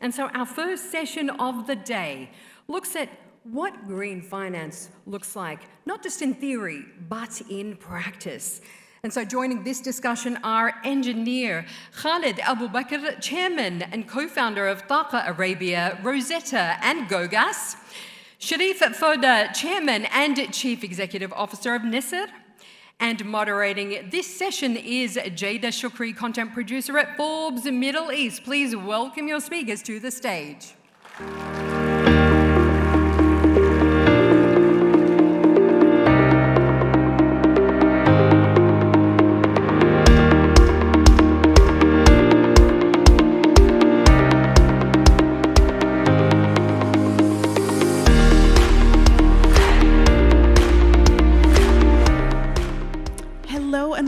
And so our first session of the day looks at what green finance looks like, not just in theory, but in practice. And so joining this discussion are engineer Khaled Abu Bakr, chairman and co-founder of TAQA Arabia, Rosetta and GoGas; Sherif Foda, chairman and chief executive officer of NESR; and moderating this session is Jayda Shoukry, content producer at Forbes Middle East. Please welcome your speakers to the stage.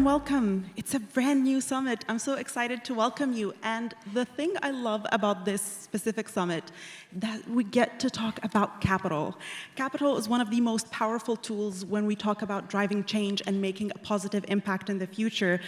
Welcome. It's a brand new summit. I'm so excited to welcome you. And the thing I love about this specific summit, that we get to talk about capital. Capital is one of the most powerful tools when we talk about driving change and making a positive impact in the future.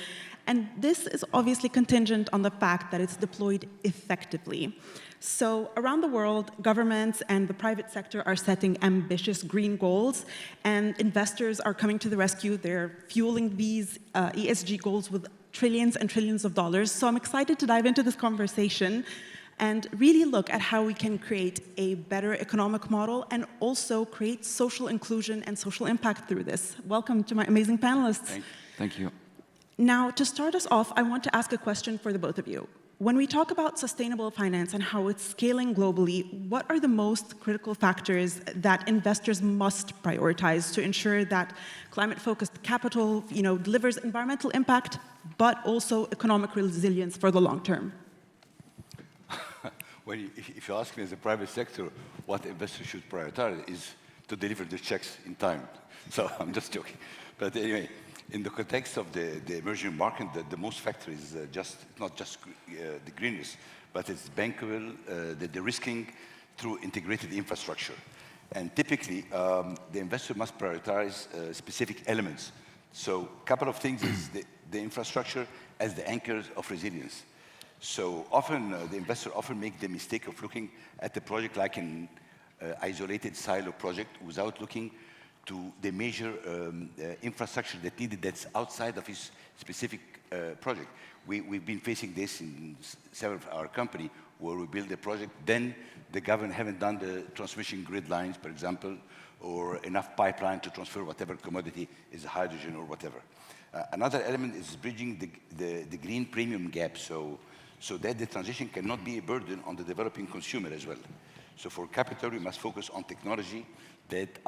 And this is obviously contingent on the fact that it's deployed effectively. So around the world, governments and the private sector are setting ambitious green goals, and investors are coming to the rescue. They're fueling these ESG goals with trillions and trillions of dollars. So I'm excited to dive into this conversation and really look at how we can create a better economic model and also create social inclusion and social impact through this. Welcome to my amazing panelists. Thank you. Now, to start us off, I want to ask a question for the both of you. When we talk about sustainable finance and how it's scaling globally, what are the most critical factors that investors must prioritize to ensure that climate-focused capital, delivers environmental impact, but also economic resilience for the long term? Well, if you ask me as a private sector, what investors should prioritize is to deliver the checks in time. So I'm just joking. But anyway, in the context of the emerging market, the most factor is not just the greenness, but it's bankable, the de-risking through integrated infrastructure. And typically, the investor must prioritize specific elements. So a couple of things is the infrastructure as the anchors of resilience. So often, the investor often make the mistake of looking at the project like an isolated silo project without looking to the major infrastructure that's outside of his specific project. We've been facing this in several of our company where we build a project, then the government haven't done the transmission grid lines, for example, or enough pipeline to transfer whatever commodity is hydrogen or whatever. Another element is bridging the green premium gap so that the transition cannot be a burden on the developing consumer as well. So for capital, we must focus on technology that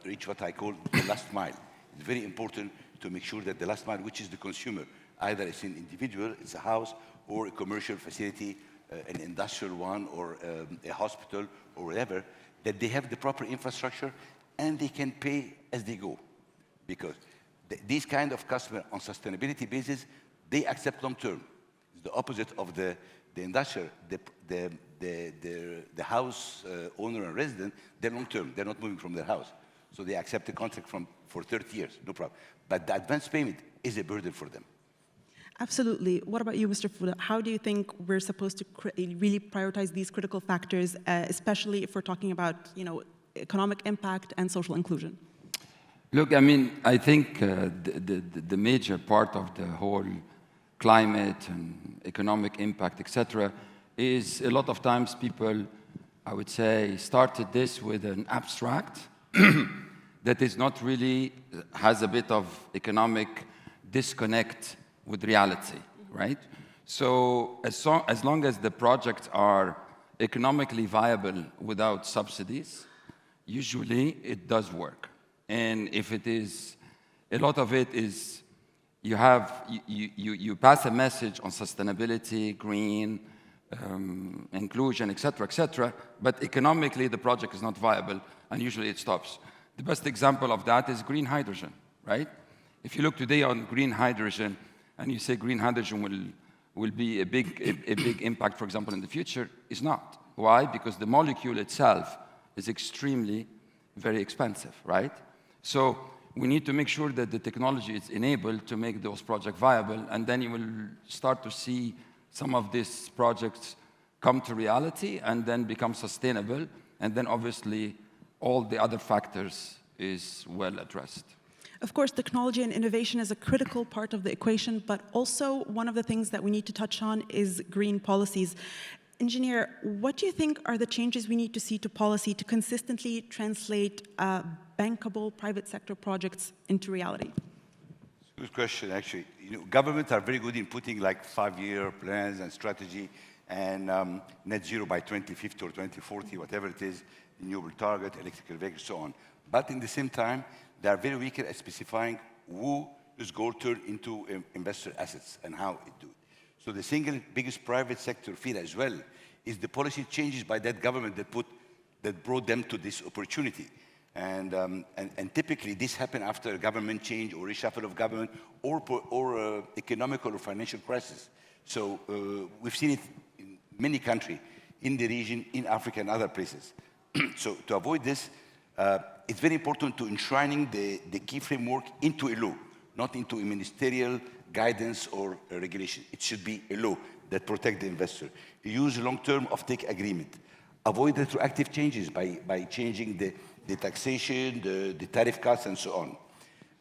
reach what I call the last mile. It's very important to make sure that the last mile, which is the consumer, either it's an individual, it's a house, or a commercial facility, an industrial one, or a hospital, or whatever, that they have the proper infrastructure and they can pay as they go. Because these kind of customers on sustainability basis, they accept long term. It's the opposite of the industrial, the house owner and resident, they're long term. They're not moving from their house. So they accept the contract for 30 years, no problem. But the advance payment is a burden for them. Absolutely. What about you, Mr. Foda? How do you think we're supposed to really prioritize these critical factors, especially if we're talking about, economic impact and social inclusion? Look, I think the major part of the whole climate and economic impact, etc., is a lot of times people, I would say, started this with an abstract that is not really, has a bit of economic disconnect with reality, right? So as long as the projects are economically viable without subsidies, usually it does work. And if it is, a lot of it is, you pass a message on sustainability, green, inclusion, etc., but economically the project is not viable, and usually it stops. The best example of that is green hydrogen, right? If you look today on green hydrogen, and you say green hydrogen will be a big impact, for example, in the future, it's not. Why? Because the molecule itself is extremely very expensive, right? So we need to make sure that the technology is enabled to make those projects viable, and then you will start to see some of these projects come to reality and then become sustainable. And then obviously all the other factors is well addressed. Of course, technology and innovation is a critical part of the equation, but also one of the things that we need to touch on is green policies. Engineer, what do you think are the changes we need to see to policy to consistently translate bankable private sector projects into reality? Good question, actually. Governments are very good in putting like 5-year plans and strategy and net zero by 2050 or 2040, whatever it is, renewable target, electrical vehicles, so on. But in the same time, they are very weak at specifying who this goal turn into investor assets and how it do it. So the single biggest private sector field as well is the policy changes by that government that brought them to this opportunity. And typically this happened after a government change or reshuffle of government or economical or financial crisis. So we've seen it in many countries, in the region, in Africa and other places. So to avoid this, it's very important to enshrining the key framework into a law, not into a ministerial guidance or regulation. It should be a law that protects the investor. Use long-term offtake agreement. Avoid retroactive changes by changing the taxation, the tariff cuts, and so on.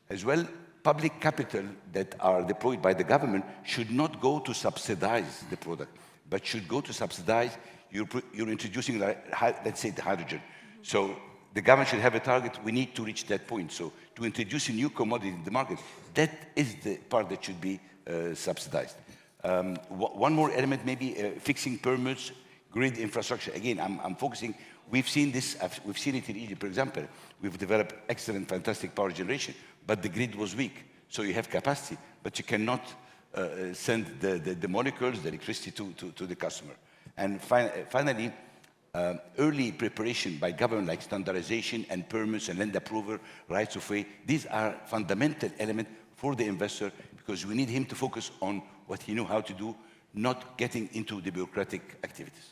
As well, public capital that are deployed by the government should not go to subsidize the product, but should go to subsidize, you're introducing, let's say, the hydrogen. So the government should have a target. We need to reach that point. So to introduce a new commodity in the market, that is the part that should be subsidized. One more element, maybe fixing permits, grid infrastructure. Again, I'm focusing. We've seen this. We've seen it in Egypt, for example. We've developed excellent, fantastic power generation, but the grid was weak. So you have capacity, but you cannot send the molecules, the electricity to the customer. And finally, early preparation by government, like standardization and permits and land approval, rights of way. These are fundamental elements for the investor because we need him to focus on what he knows how to do, not getting into the bureaucratic activities.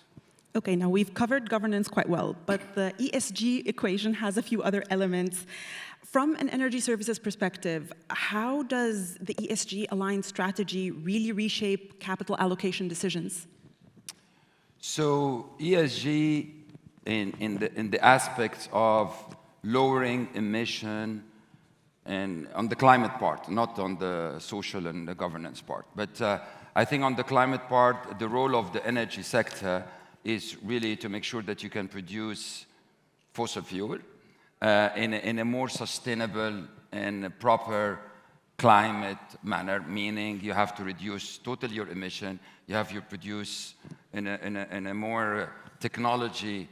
Okay, now we've covered governance quite well, but the ESG equation has a few other elements. From an energy services perspective, how does the ESG aligned strategy really reshape capital allocation decisions? So ESG in the aspects of lowering emission and on the climate part, not on the social and the governance part. But I think on the climate part, the role of the energy sector is really to make sure that you can produce fossil fuel in a more sustainable and proper climate manner, meaning you have to reduce totally your emission, you have to produce in a more technology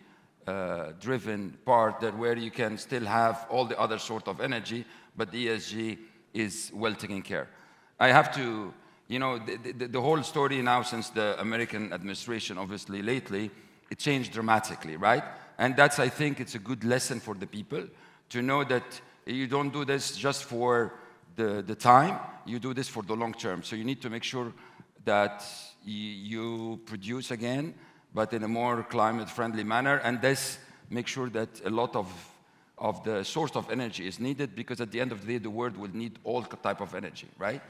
driven part that where you can still have all the other sort of energy, but the ESG is well taken care. I have to, you know, the whole story now since the American administration, obviously lately, it changed dramatically, right? And that's, I think, it's a good lesson for the people to know that you don't do this just for the time, you do this for the long term. So you need to make sure that you produce again, but in a more climate-friendly manner, and this make sure that a lot of the source of energy is needed, because at the end of the day, the world will need all type of energy, right?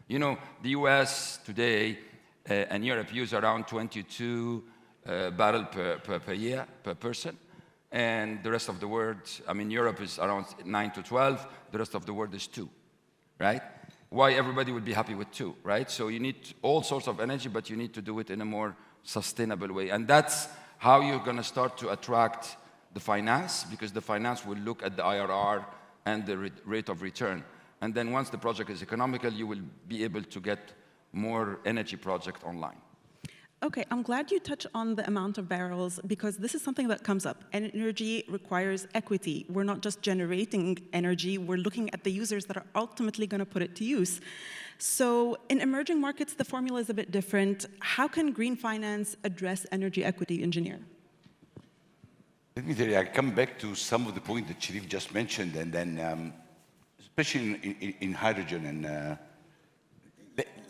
You know, the US today and Europe use around 22 barrels per year, per person. And the rest of the world, I mean, Europe is around 9 to 12. The rest of the world is 2, right? Why everybody would be happy with 2, right? So you need all sorts of energy, but you need to do it in a more sustainable way. And that's how you're going to start to attract the finance, because the finance will look at the IRR and the rate of return. And then once the project is economical, you will be able to get more energy project online. Okay, I'm glad you touched on the amount of barrels, because this is something that comes up. Energy requires equity. We're not just generating energy, we're looking at the users that are ultimately going to put it to use. So in emerging markets, the formula is a bit different. How can green finance address energy equity, Engineer? Let me tell you, I come back to some of the points that Sherif just mentioned, and then especially in hydrogen, and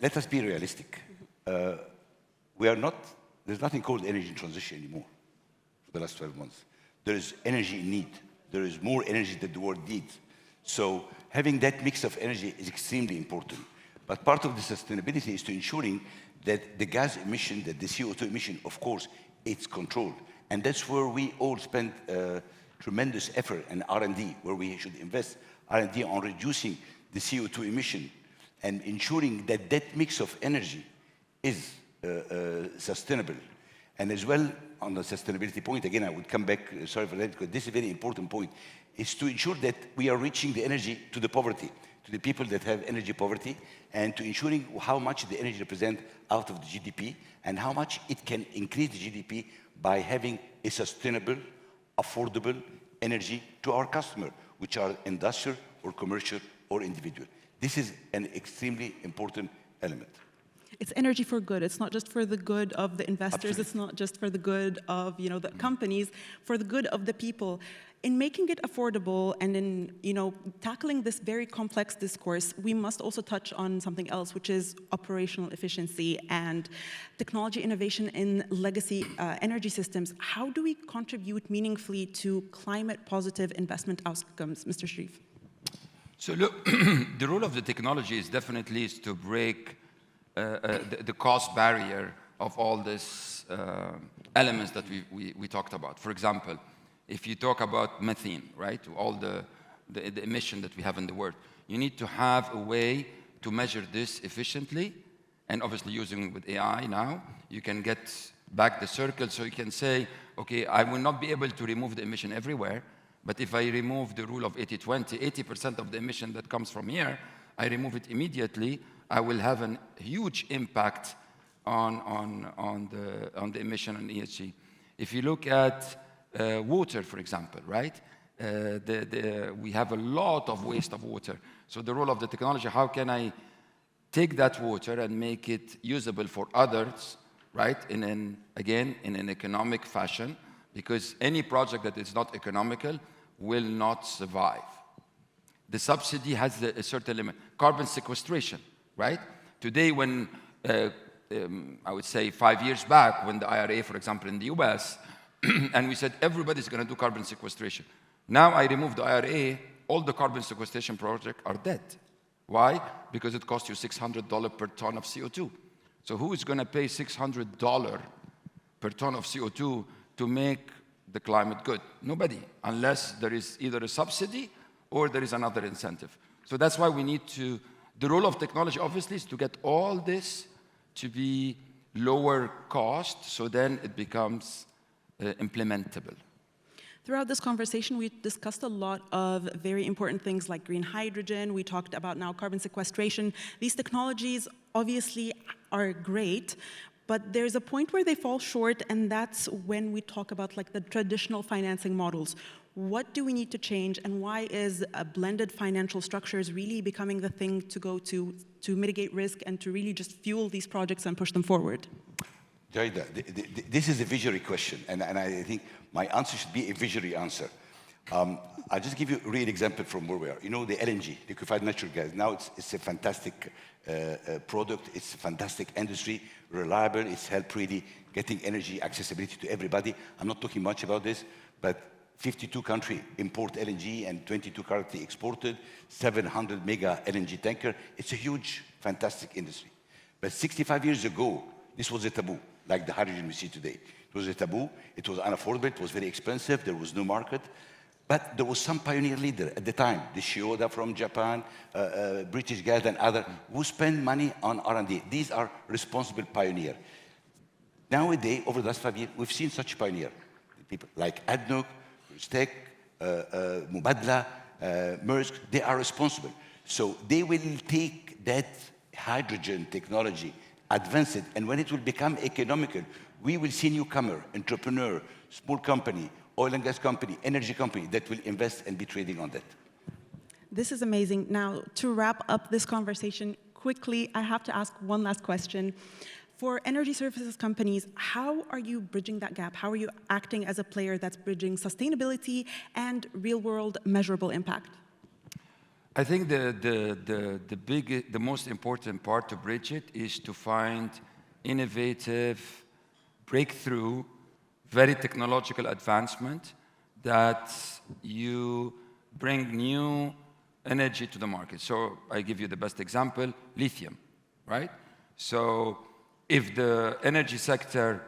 let us be realistic. We are not, there's nothing called energy transition anymore for the last 12 months. There is energy in need. There is more energy that the world needs. So having that mix of energy is extremely important. But part of the sustainability is to ensuring that the gas emission, that the CO2 emission, of course, it's controlled. And that's where we all spend tremendous effort in R&D, where we should invest R&D on reducing the CO2 emission and ensuring that that mix of energy is sustainable. And as well, on the sustainability point, again, I would come back, sorry for that, because this is a very important point, is to ensure that we are reaching the energy to the poverty, to the people that have energy poverty, and to ensuring how much the energy represents out of the GDP, and how much it can increase the GDP by having a sustainable, affordable energy to our customer, which are industrial or commercial or individual. This is an extremely important element. It's energy for good. It's not just for the good of the investors. Absolutely. It's not just for the good of the companies, for the good of the people. In making it affordable and in tackling this very complex discourse, we must also touch on something else, which is operational efficiency and technology innovation in legacy energy systems. How do we contribute meaningfully to climate-positive investment outcomes, Mr. Sherif? So look, the role of the technology is definitely to break the cost barrier of all these elements that we talked about. For example, if you talk about methane, right, all the emission that we have in the world, you need to have a way to measure this efficiently, and obviously using with AI now, you can get back the circle, so you can say, okay, I will not be able to remove the emission everywhere, but if I remove the rule of 80-20, 80% of the emission that comes from here, I remove it immediately, I will have a huge impact on the emission and ESG. If you look at water, for example, right? We have a lot of waste of water. So the role of the technology, how can I take that water and make it usable for others, right? Again, in an economic fashion, because any project that is not economical will not survive. The subsidy has a certain limit. Carbon sequestration, right? Today, when, I would say 5 years back, when the IRA, for example, in the US, and we said everybody's going to do carbon sequestration. Now I remove the IRA, all the carbon sequestration projects are dead. Why? Because it costs you $600 per ton of CO2. So who is going to pay $600 per ton of CO2 to make the climate good? Nobody, unless there is either a subsidy or there is another incentive. So that's why we need to, the role of technology obviously is to get all this to be lower cost, so then it becomes implementable. Throughout this conversation, we discussed a lot of very important things like green hydrogen. We talked about now carbon sequestration. These technologies obviously are great, but there's a point where they fall short, and that's when we talk about like the traditional financing models. What do we need to change, and why is a blended financial structures really becoming the thing to go to mitigate risk and to really just fuel these projects and push them forward? Jayda, this is a visionary question, and I think my answer should be a visionary answer. I'll just give you a real example from where we are. You know, the LNG, liquefied natural gas, now it's a fantastic product, it's a fantastic industry, reliable, it's helped really getting energy accessibility to everybody. I'm not talking much about this, but 52 countries import LNG and 22 currently exported, 700 mega LNG tanker. It's a huge, fantastic industry. But 65 years ago, this was a taboo, like the hydrogen we see today. It was a taboo, it was unaffordable, it was very expensive, there was no market. But there was some pioneer leader at the time, the Shoda from Japan, British Gas and other, who spend money on R&D. These are responsible pioneers. Nowadays, over the last 5 years, we've seen such pioneers. People like ADNOC, Rosetta, Mubadala, Maersk, they are responsible. So they will take that hydrogen technology, advance it, and when it will become economical, we will see newcomer, entrepreneur, small company, oil and gas company, energy company that will invest and be trading on that. This is amazing. Now, to wrap up this conversation quickly, I have to ask one last question. For energy services companies, how are you bridging that gap? How are you acting as a player that's bridging sustainability and real-world measurable impact? I think the most important part to bridge it is to find innovative, breakthrough, very technological advancement that you bring new energy to the market. So I give you the best example, lithium, right? So if the energy sector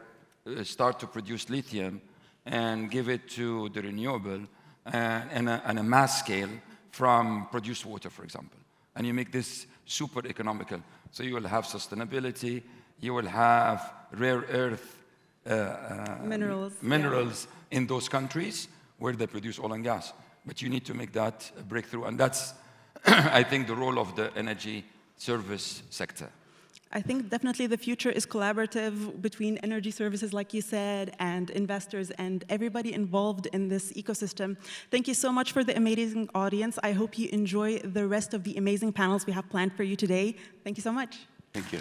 start to produce lithium and give it to the renewable and a mass scale from produced water, for example. And you make this super economical. So you will have sustainability, you will have rare earth minerals in those countries where they produce oil and gas. But you need to make that a breakthrough. And that's, I think, the role of the energy service sector. I think definitely the future is collaborative between energy services, like you said, and investors and everybody involved in this ecosystem. Thank you so much for the amazing audience. I hope you enjoy the rest of the amazing panels we have planned for you today. Thank you so much. Thank you.